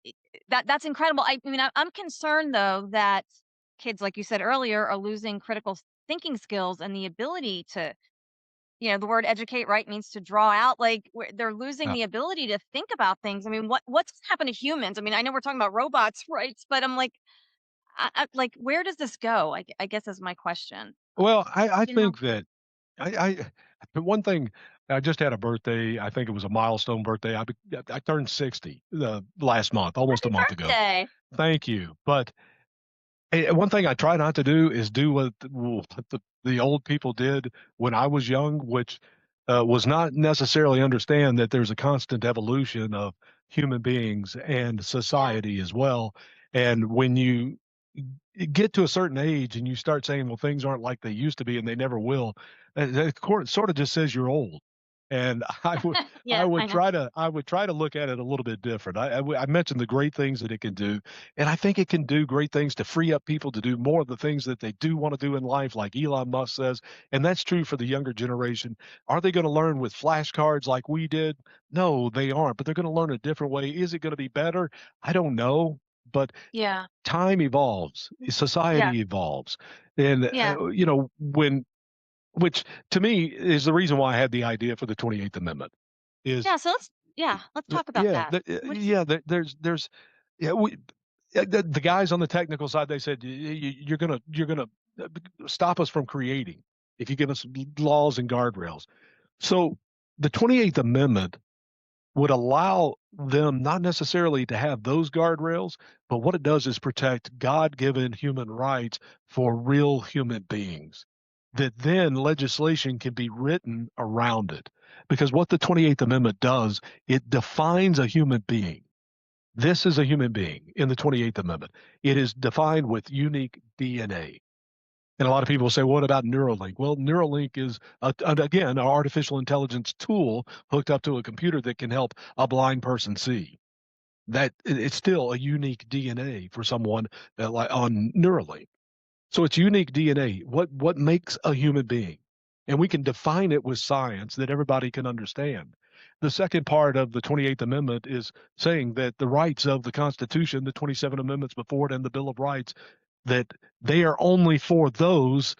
that's incredible. I mean, I'm concerned, though, that kids, like you said earlier, are losing critical thinking skills and the ability to, the word educate, right, means to draw out. Like, they're losing the ability to think about things. I mean, what's happened to humans? I mean, I know we're talking about robots, right? But I'm like, like, where does this go? I guess is my question. well, I You know? think that but one thing, I just had a birthday. I think it was a milestone birthday. I turned 60 last month, almost a Happy month ago. birthday. Thank you. But One thing I try not to do is do what the old people did when I was young, which was not necessarily understand that there's a constant evolution of human beings and Yeah. society as well. And when you get to a certain age and you start saying, well, things aren't like they used to be and they never will, it sort of just says you're old. And I Yeah, I know. would try to look at it a little bit different. I mentioned the great things that it can do, and I think it can do great things to free up people to do more of the things that they do want to do in life, like Elon Musk says, and that's true for the younger generation. Are they going to learn with flashcards like we did? No, they aren't, but they're going to learn a different way. Is it going to be better? I don't know, but Yeah. time evolves, Yeah. society evolves, and Yeah. which to me is the reason why I had the idea for the 28th Amendment. Is Yeah. So let's talk about yeah, that. What do you yeah, there's yeah, the guys on the technical side, they said you're gonna uh, stop us from creating if you give us laws and guardrails. So the 28th Amendment would allow them not necessarily to have those guardrails, but what it does is protect God-given human rights for real human beings. That then legislation can be written around it. Because what the 28th Amendment does, it defines a human being. This is a human being in the 28th Amendment. It is defined with unique DNA. And a lot of people say, what about Neuralink? Well, Neuralink is, again, an artificial intelligence tool hooked up to a computer that can help a blind person see. That it's still a unique DNA for someone like on Neuralink. So it's unique DNA. What makes a human being? And we can define it with science that everybody can understand. The second part of the 28th Amendment is saying that the rights of the Constitution, the 27 amendments before it, and the Bill of Rights, that they are only for those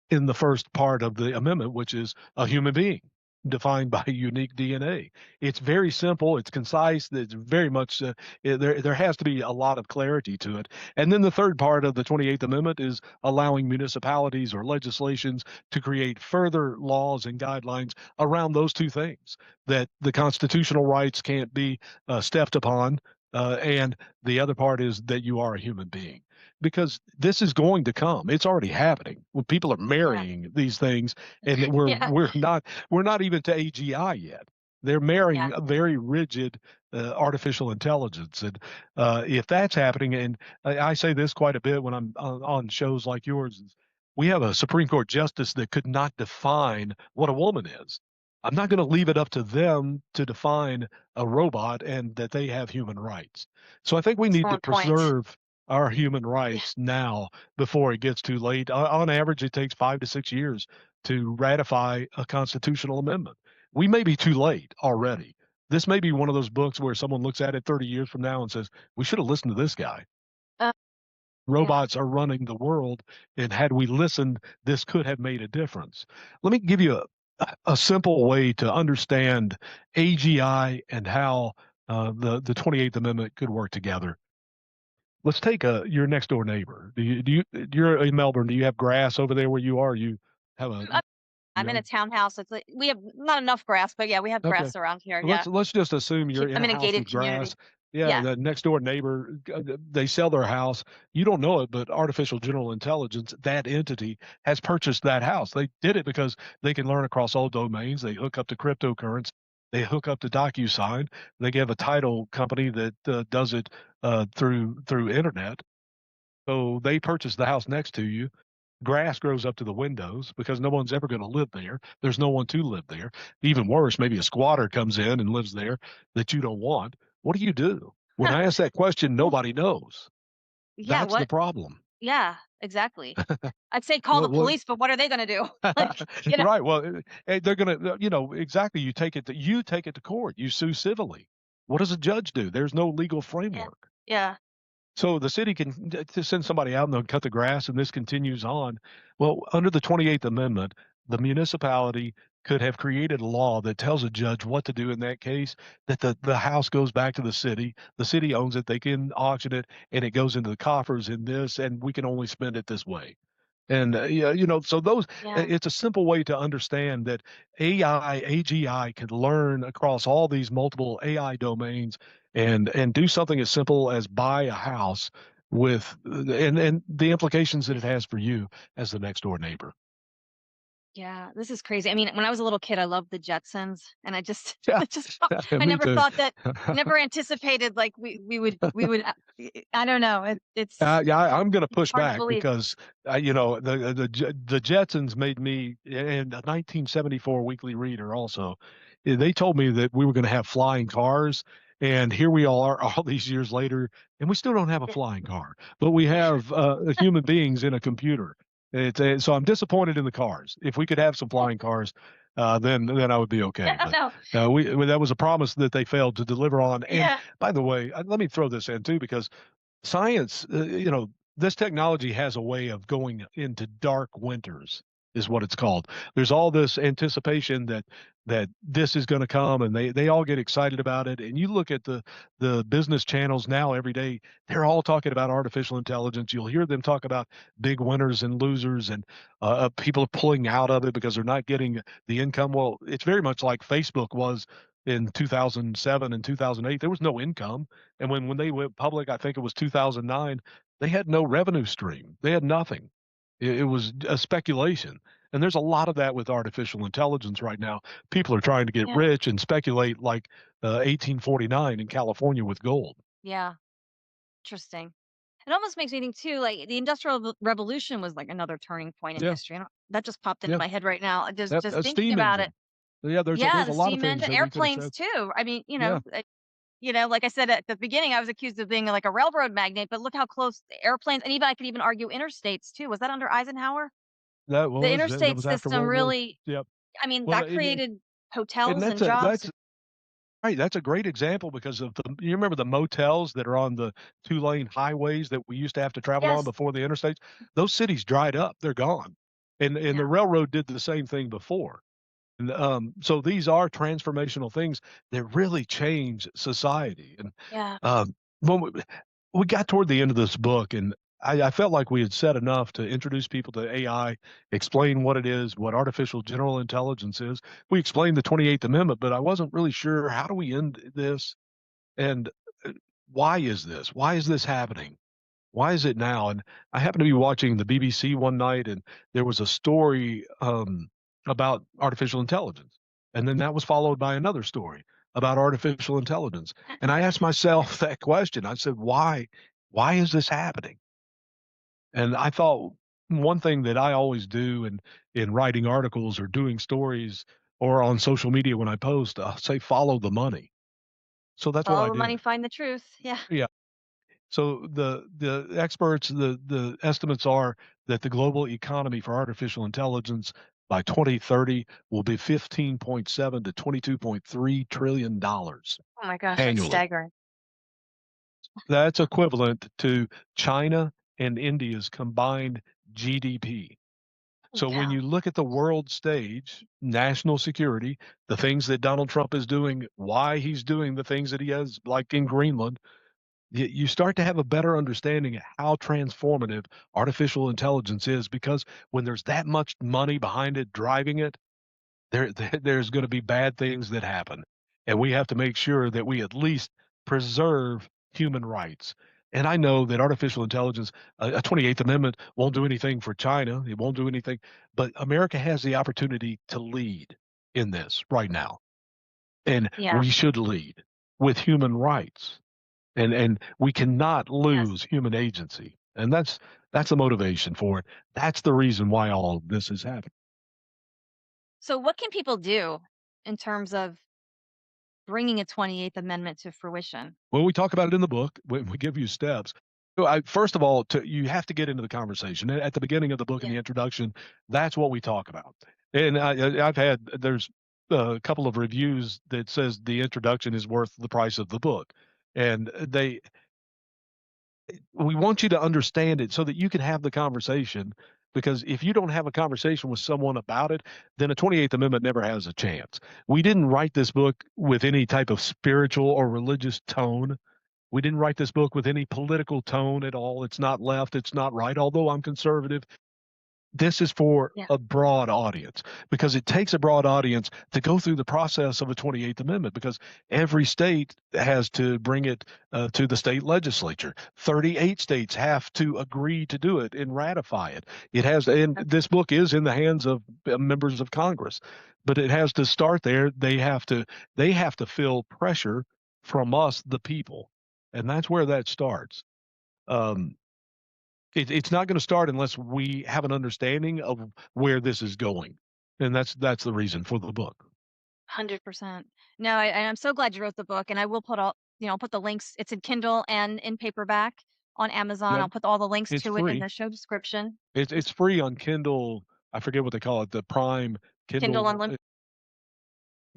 in the first part of the amendment, which is a human being defined by unique DNA. It's very simple. It's concise. It's very much there has to be a lot of clarity to it. And then the third part of the 28th Amendment is allowing municipalities or legislations to create further laws and guidelines around those two things, that the constitutional rights can't be stepped upon. And the other part is that you are a human being, because this is going to come. It's already happening when people are Yeah. marrying these things, and Yeah. we're not even to AGI yet. They're Yeah. marrying a very rigid artificial intelligence, and if that's happening, and I say this quite a bit when I'm on shows like yours, is we have a Supreme Court justice that could not define what a woman is. I'm not going to leave it up to them to define a robot and that they have human rights. So I think we need to Excellent point. preserve our human Yeah. rights now before it gets too late. On average, it takes 5 to 6 years to ratify a constitutional amendment. We may be too late already. This may be one of those books where someone looks at it 30 years from now and says, we should have listened to this guy. Uh, yeah. Robots are running the world, and had we listened, this could have made a difference. Let me give you a simple way to understand AGI and how the 28th Amendment could work together. Let's take your next door neighbor. You're in Melbourne. Do you have grass over there where you are? You have a I'm I'm in a yard? townhouse. It's like we have not enough grass, but yeah, we have Okay. grass around here. Let's Yeah. let's just assume you're in I'm a in a house gated with community. grass. Yeah, Yeah. the next door neighbor, they sell their house. You don't know it, but artificial general intelligence, that entity has purchased that house. They did it because they can learn across all domains. They hook up to cryptocurrency. They hook up to DocuSign. They have a title company that does it through internet. So they purchased the house next to you. Grass grows up to the windows because no one's ever going to live there. There's no one to live there. Even worse, maybe a squatter comes in and lives there that you don't want. What do you do? When I ask that question, Well, nobody knows. yeah. That's the What? problem. Yeah. Exactly. I'd say call the What police, but what are they going to do? Like, you know. right. Well, they're going to, exactly. You take it to court. You sue civilly. What does a judge do? There's no legal Yeah. framework. Yeah. So the city can to send somebody out and they'll cut the grass, and this continues on. Well, under the 28th Amendment, the municipality could have created a law that tells a judge what to do in that case, that the house goes back to the city owns it, they can auction it, and it goes into the coffers in this, and we can only spend it this way. And yeah, so Yeah. it's a simple way to understand that AGI can learn across all these multiple AI domains and do something as simple as buy a house with and the implications that it has for you as the next door neighbor. Yeah, this is crazy. I mean, when I was a little kid, I loved the Jetsons, and I just, Yeah, I me never too. thought that, never anticipated like we would. I don't know. It's Yeah, I'm going to push hard to back believe. because the Jetsons made me, and a 1974 Weekly Reader also. They told me that we were going to have flying cars, and here we are all these years later, and we still don't have a flying car, but we have human beings in a computer. So I'm disappointed in the cars. If we could have some flying cars, then I would be okay. But No, that was a promise that they failed to deliver on. And yeah, by the way, let me throw this in too, because science, this technology has a way of going into dark winters, is what it's called. There's all this anticipation that this is going to come, and they all get excited about it. And you look at the business channels now every day, they're all talking about artificial intelligence. You'll hear them talk about big winners and losers, and people are pulling out of it because they're not getting the income. Well, it's very much like Facebook was in 2007 and 2008. There was no income. And when they went public, I think it was 2009, they had no revenue stream. They had nothing. It was a speculation. And there's a lot of that with artificial intelligence right now. People are trying to get yeah, rich and speculate like 1849 in California with gold. yeah. Interesting. It almost makes me think too, like the Industrial Revolution was like another turning point in Yeah, history. That just popped into yeah. my head right now. Just A thinking steam about it. engine. Yeah, Yeah, there's a the lot of steam things engine, that we could have said. airplanes too. I mean, Yeah, like I said at the beginning, I was accused of being like a railroad magnate, but look how close the airplanes, and even I could even argue interstates too. Was that under Eisenhower? The that interstate was after system World War. really, Yep. I mean, Well, that created and hotels and jobs. that's right. That's a great example because of you remember the motels that are on the two-lane highways that we used to have to travel on Yes. before the interstates? Those cities dried up. They're gone. And Yeah. the railroad did the same thing before. And so these are transformational things that really change society. And Yeah. when we got toward the end of this book, and I felt like we had said enough to introduce people to AI, explain what it is, what artificial general intelligence is. We explained the 28th Amendment, but I wasn't really sure how do we end this, and uh, why is this? Why is this happening? Why is it now? And I happened to be watching the BBC one night, and there was a story about artificial intelligence, and then that was followed by another story about artificial intelligence. And I asked myself that question. I said, why? Why is this happening? And I thought one thing that I always do in writing articles or doing stories or on social media when I post, I'll say follow the money. So that's what I Follow the money, did. find the truth. Yeah. Yeah. So the experts, the estimates are that the global economy for artificial intelligence by 2030 will be 15.7 to 22.3 trillion dollars Oh my gosh, that's annually. staggering. That's equivalent to China and India's combined GDP. So when Yeah. you look at the world stage, national security, the things that Donald Trump is doing, why he's doing the things that he has, like in Greenland, you start to have a better understanding of how transformative artificial intelligence is, because when there's that much money behind it driving it, there's going to be bad things that happen, and we have to make sure that we at least preserve human rights. And I know that artificial intelligence, a 28th Amendment won't do anything for China. It won't do anything, but America has the opportunity to lead in this right now, and Yeah. we should lead with human rights, and we cannot Yes. lose human agency. And that's the motivation for it. That's the reason why all of this is happening. So what can people do in terms of bringing a 28th Amendment to fruition? Well, we talk about it in the book when we give you steps. So first of all, you have to get into the conversation at the beginning of the book in Yeah. the introduction. That's what we talk about. And there's a couple of reviews that says the introduction is worth the price of the book, and we want you to understand it so that you can have the conversation. Because if you don't have a conversation with someone about it, then a 28th Amendment never has a chance. We didn't write this book with any type of spiritual or religious tone. We didn't write this book with any political tone at all. It's not left, it's not right, although I'm conservative. This is for Yeah. a broad audience, because it takes a broad audience to go through the process of a 28th Amendment, because every state has to bring it to the state legislature. 38 states have to agree to do it and ratify it. It has, and this book is in the hands of members of Congress, but it has to start there. They have to feel pressure from us, the people, and that's where that starts. Um, it's not going to start unless we have an understanding of where this is going, and that's the reason for the book. 100%. No, I'm so glad you wrote the book, and I will put all, I'll put the links. It's in Kindle and in paperback on Amazon. Yep, I'll put all the links it's to it in free. the show description. It's free on Kindle. I forget what they call it, the Prime Kindle Kindle Unlimited.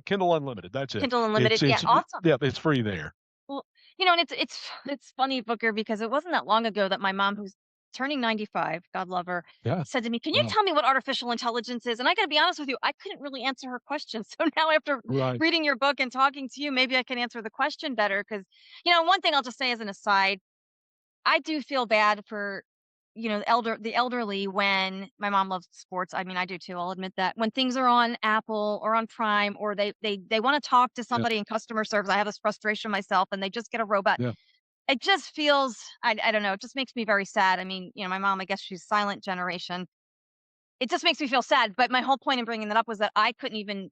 Kindle Unlimited. That's it. Kindle Unlimited. It's Yeah, it's awesome. yeah, it's free there. Well, and it's funny, Booker, because it wasn't that long ago that my mom, who's turning 95, God love her, Yeah. said to me, "Can you Wow. tell me what artificial intelligence is?" And I got to be honest with you, I couldn't really answer her question. So now, after Right. reading your book and talking to you, maybe I can answer the question better. Because, one thing I'll just say as an aside, I do feel bad for, the elderly when my mom loves sports. I mean, I do too. I'll admit that when things are on Apple or on Prime, or they want to talk to Yeah. somebody in customer service. I have this frustration myself, and they just get a robot. Yeah. It just feels, I don't know. It just makes me very sad. I mean, my mom, I guess she's silent generation. It just makes me feel sad. But my whole point in bringing that up was that I couldn't even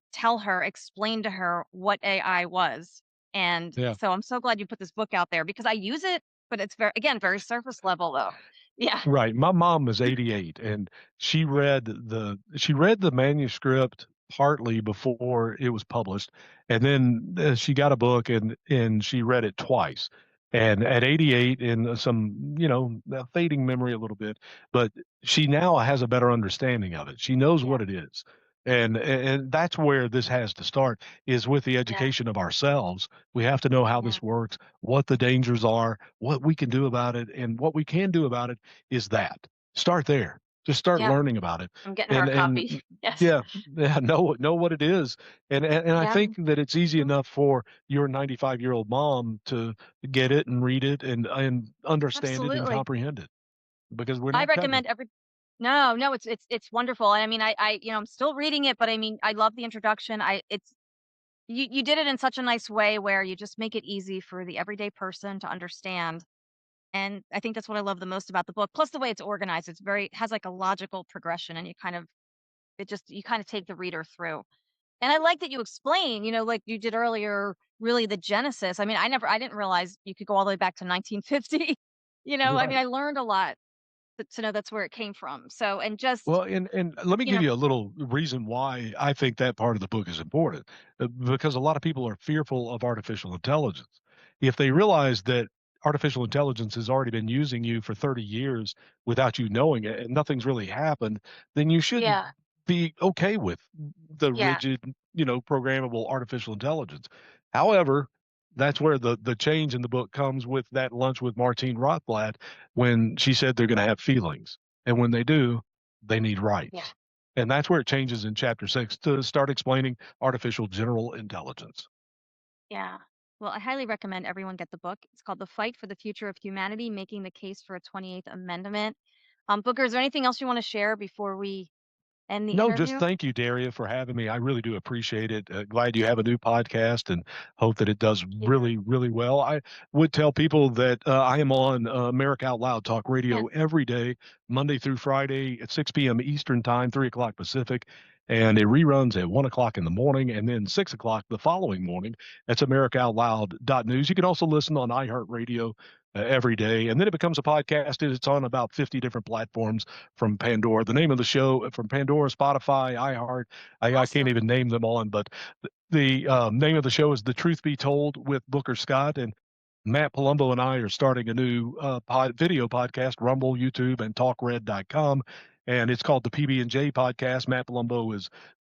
explain to her what AI was. And Yeah. so I'm so glad you put this book out there, because I use it, but it's very surface level though. Yeah. Right. My mom was 88, and she read the manuscript partly before it was published, and then she got a book, and she read it twice. And at 88, in some, fading memory a little bit, but she now has a better understanding of it. She knows Yeah. what it is. And that's where this has to start, is with the Yeah. education of ourselves. We have to know how Yeah. this works, what the dangers are, what we can do about it, and what we can do about it is that. Start there. Just start Yeah. learning about it. I'm getting her And a copy. Yes. yeah, yeah, know what it is. And I Yeah. think that it's easy Mhm. enough for your 95-year-old mom to get it and read it and understand it and Absolutely. comprehend it, because we're I not cutting it. recommend every No, no, it's wonderful. I mean, I'm still reading it, but I mean, I love the introduction. It's you did it in such a nice way where you just make it easy for the everyday person to understand. And I think that's what I love the most about the book. Plus the way it's organized, has like a logical progression, and you kind of take the reader through. And I like that you explain, like you did earlier, really the genesis. I mean, I didn't realize you could go all the way back to 1950. I mean, Right. I learned a lot to know that's where it came from. So, and just, Well, and let me you give know, you a little reason why I think that part of the book is important, because a lot of people are fearful of artificial intelligence. If they realize that artificial intelligence has already been using you for 30 years without you knowing it, and nothing's really happened, then you should yeah, be okay with the yeah, rigid, programmable artificial intelligence. However, that's where the change in the book comes with that lunch with Martine Rothblatt, when she said they're going to have feelings. And when they do, they need yeah, rights. And that's where it changes in chapter 6 to start explaining artificial general intelligence. yeah. Well, I highly recommend everyone get the book. It's called The Fight for the Future of Humanity, Making the Case for a 28th Amendment. Booker, is there anything else you want to share before we end the No, just interview? thank you, Daria, for having me. I really do appreciate it. Glad you have a new podcast, and hope that it does Yeah. really, really well. I would tell people that I am on America Out Loud Talk Yeah. Radio every day, Monday through Friday at 6 p.m. Eastern Time, 3 o'clock Pacific. And it reruns at 1 o'clock in the morning, and then 6 o'clock the following morning. That's AmericaOutloud.news. You can also listen on iHeart Radio every day. And then it becomes a podcast. It's on about 50 different platforms from Pandora. The name of the show from Pandora, Spotify, iHeart. I can't Awesome. even name them all, but the name of the show is The Truth Be Told with Booker Scott. And Matt Palumbo and I are starting a new video podcast, Rumble, YouTube, and TalkRed.com. And it's called the PB&J podcast. Matt Palumbo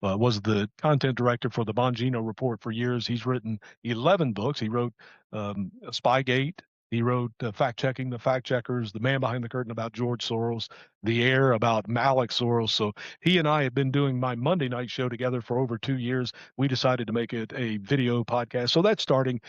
was the content director for the Bongino Report for years. He's written 11 books. He wrote Spygate. He wrote Fact Checking the Fact Checkers, The Man Behind the Curtain about George Soros, The Air about Alex Soros. So he and I have been doing my Monday night show together for over 2 years. We decided to make it a video podcast. So that's starting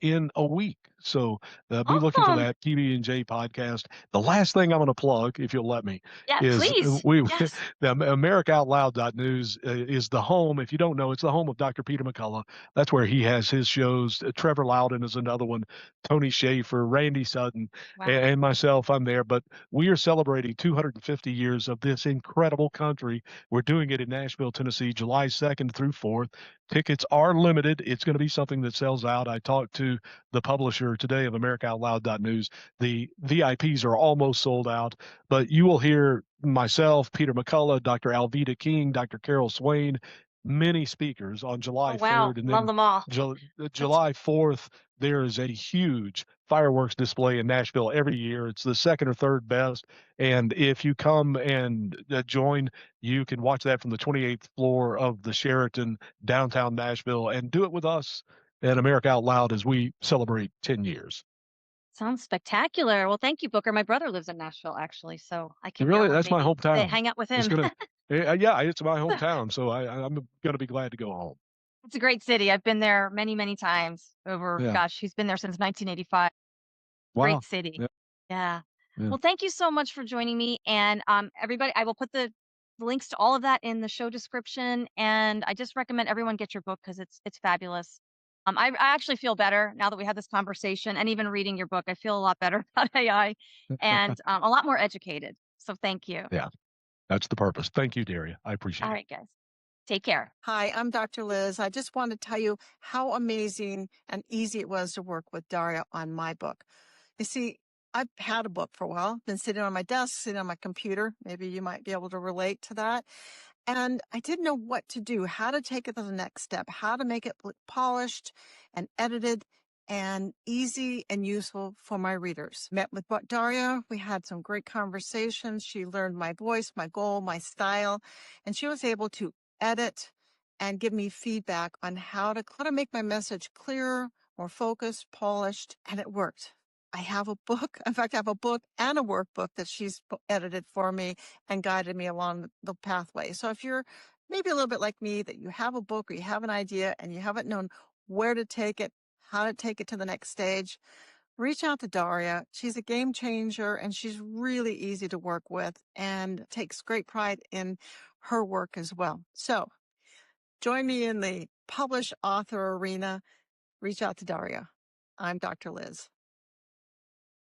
in a week. So be looking for Awesome. that PB&J podcast. The last thing I'm going to plug, if you'll let me, Yeah, is please. Yes. the AmericaOutloud.news is the home. If you don't know, it's the home of Dr. Peter McCullough. That's where he has his shows. Trevor Loudon is another one. Tony Schaefer, Randy Sutton, Wow. and myself. I'm there. But we are celebrating 250 years of this incredible country. We're doing it in Nashville, Tennessee, July 2nd through 4th. Tickets are limited. It's going to be something that sells out. I talked to the publisher today of AmericaOutloud.news. The VIPs are almost sold out, but you will hear myself, Peter McCullough, Dr. Alveda King, Dr. Carol Swain, many speakers on July Oh, wow. 3rd. And Love then them all. July 4th, there is a huge fireworks display in Nashville every year. It's the second or third best. And if you come and join, you can watch that from the 28th floor of the Sheraton, downtown Nashville, and do it with us at America Out Loud as we celebrate 10 years. Sounds spectacular. Well, thank you, Booker. My brother lives in Nashville, actually, so I can Really, go that's my maybe hometown. hang out with It's him. gonna, yeah, it's my hometown, so I'm gonna be glad to go home. It's a great city. I've been there many, many times over, Yeah. gosh, he's been there since 1985. Wow. Great city. Yeah. Yeah. Yeah. Well, thank you so much for joining me. And everybody, I will put the links to all of that in the show description. And I just recommend everyone get your book because it's fabulous. I actually feel better now that we had this conversation, and even reading your book, I feel a lot better about AI and a lot more educated. So thank you. Yeah, that's the purpose. Thank you, Daria. I appreciate All it. right, guys. Take care. Hi, I'm Dr. Liz. I just want to tell you how amazing and easy it was to work with Daria on my book. You see, I've had a book for a while, been sitting on my desk, sitting on my computer. Maybe you might be able to relate to that. And I didn't know what to do, how to take it to the next step, how to make it look polished and edited and easy and useful for my readers. Met with Daria. We had some great conversations. She learned my voice, my goal, my style, and she was able to edit and give me feedback on how to make my message clearer, more focused, polished, and it worked. I have a book. In fact, I have a book and a workbook that she's edited for me and guided me along the pathway. So if you're maybe a little bit like me, that you have a book or you have an idea and you haven't known where to take it, how to take it to the next stage, reach out to Daria. She's a game changer and she's really easy to work with and takes great pride in her work as well. So join me in the publish author arena. Reach out to Daria. I'm Dr. Liz.